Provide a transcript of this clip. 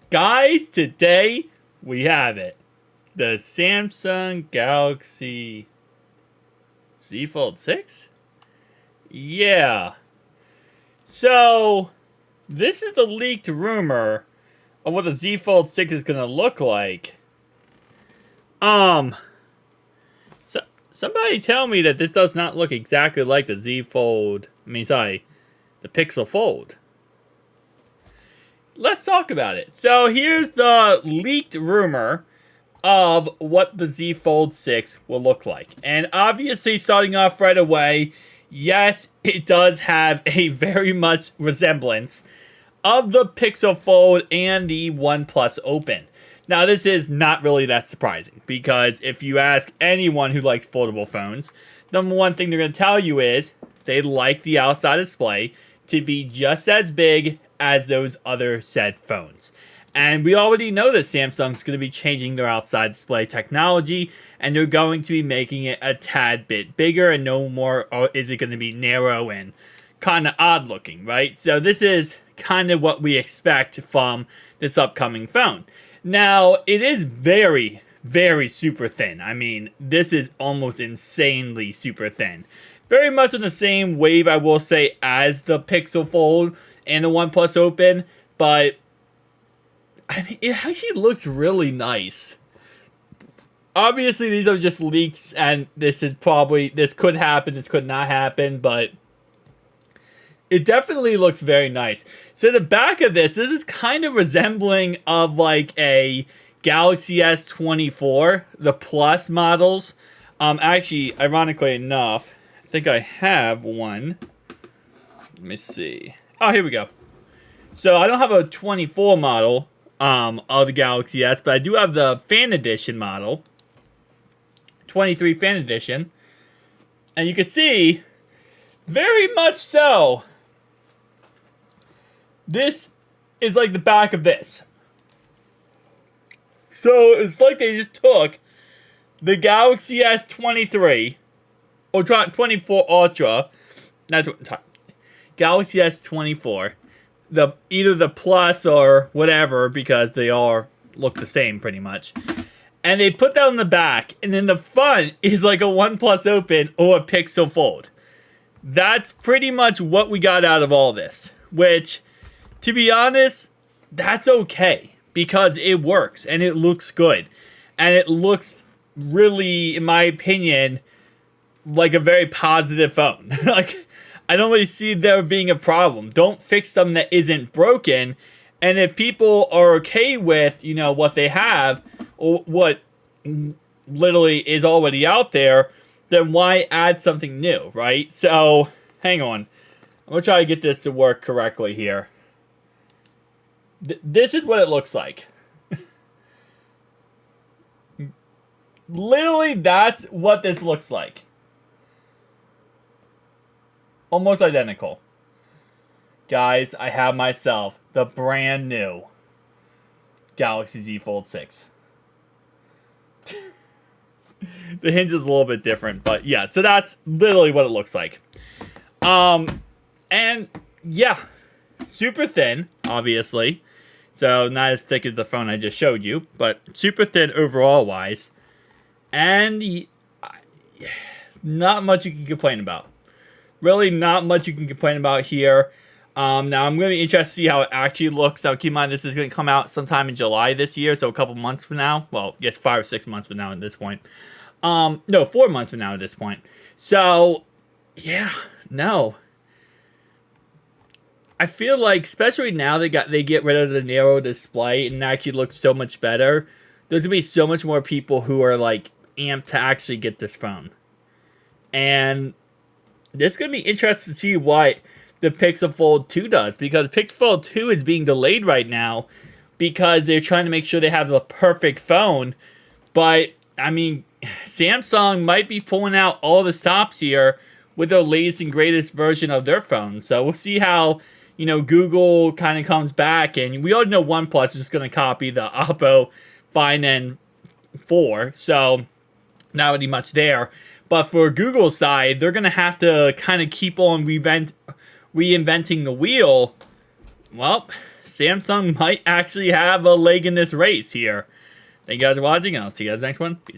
Guys, today we have it. The Samsung Galaxy Z Fold 6? Yeah. So, this is the leaked rumor of what the Z Fold 6 is going to look like. Um, so, somebody tell me that this does not look exactly like the Z Fold. The Pixel Fold. Let's talk about it. So, here's the leaked rumor of what the Z Fold 6 will look like. And obviously, starting off right away, yes, it does have a very much resemblance of the Pixel Fold and the OnePlus Open. Now, this is not really that surprising, because if you ask anyone who likes foldable phones, number one thing they're going to tell you is they like the outside display to be just as big as those other said phones. And we already know that Samsung's going to be changing their outside display technology, and they're going to be making it a tad bit bigger, and no more is it going to be narrow and kind of odd looking, right? So this is kind of what we expect from this upcoming phone. Now, it is very, very super thin. I mean, this is almost insanely super thin. Very much on the same wave, I will say, as the Pixel Fold and the OnePlus Open, but I mean, it actually looks really nice. Obviously, these are just leaks, and this could happen, this could not happen, but it definitely looks very nice. So the back of this is kind of resembling of like a Galaxy S24, the Plus models. Actually, ironically enough, I think I have one. Let me see. Oh, here we go. So I don't have a 24 model of the Galaxy S, but I do have the Fan Edition model. 23 Fan Edition. And you can see, very much so, this is like the back of this. So it's like they just took the Galaxy S23 or 24 Ultra, Galaxy S24, either the Plus or whatever, because they all look the same pretty much, and they put that on the back, and then the front is like a OnePlus Open or a Pixel Fold. That's pretty much what we got out of all this, which, to be honest, that's okay, because it works, and it looks good, and it looks really, in my opinion, like a very positive phone. Like, I don't really see there being a problem. Don't fix something that isn't broken, and if people are okay with, what they have, or what literally is already out there, then why add something new, right? So, hang on. I'm going to try to get this to work correctly here. This is what it looks like. Literally, that's what this looks like. Almost identical. Guys, I have myself the brand new Galaxy Z Fold 6. The hinge is a little bit different, but yeah, so that's literally what it looks like. And yeah, super thin, obviously. So not as thick as the phone I just showed you, but super thin overall wise. And not much you can complain about. Really not much you can complain about here. Now, I'm going to be interested to see how it actually looks. Now, keep in mind, this is going to come out sometime in July this year, so a couple months from now. Well, yes, 5 or 6 months from now at this point. No, 4 months from now at this point. So, yeah, no. I feel like, especially now they get rid of the narrow display and it actually looks so much better, there's going to be so much more people who are, like, amped to actually get this phone. And it's going to be interesting to see what the Pixel Fold 2 does, because Pixel Fold 2 is being delayed right now because they're trying to make sure they have the perfect phone. But, I mean, Samsung might be pulling out all the stops here with their latest and greatest version of their phone. So we'll see how, Google kind of comes back. And we all know OnePlus is just going to copy the Oppo Find N4. So not really much there. But for Google's side, they're going to have to kind of keep on reinventing the wheel. Well, Samsung might actually have a leg in this race here. Thank you guys for watching, and I'll see you guys next one. Peace.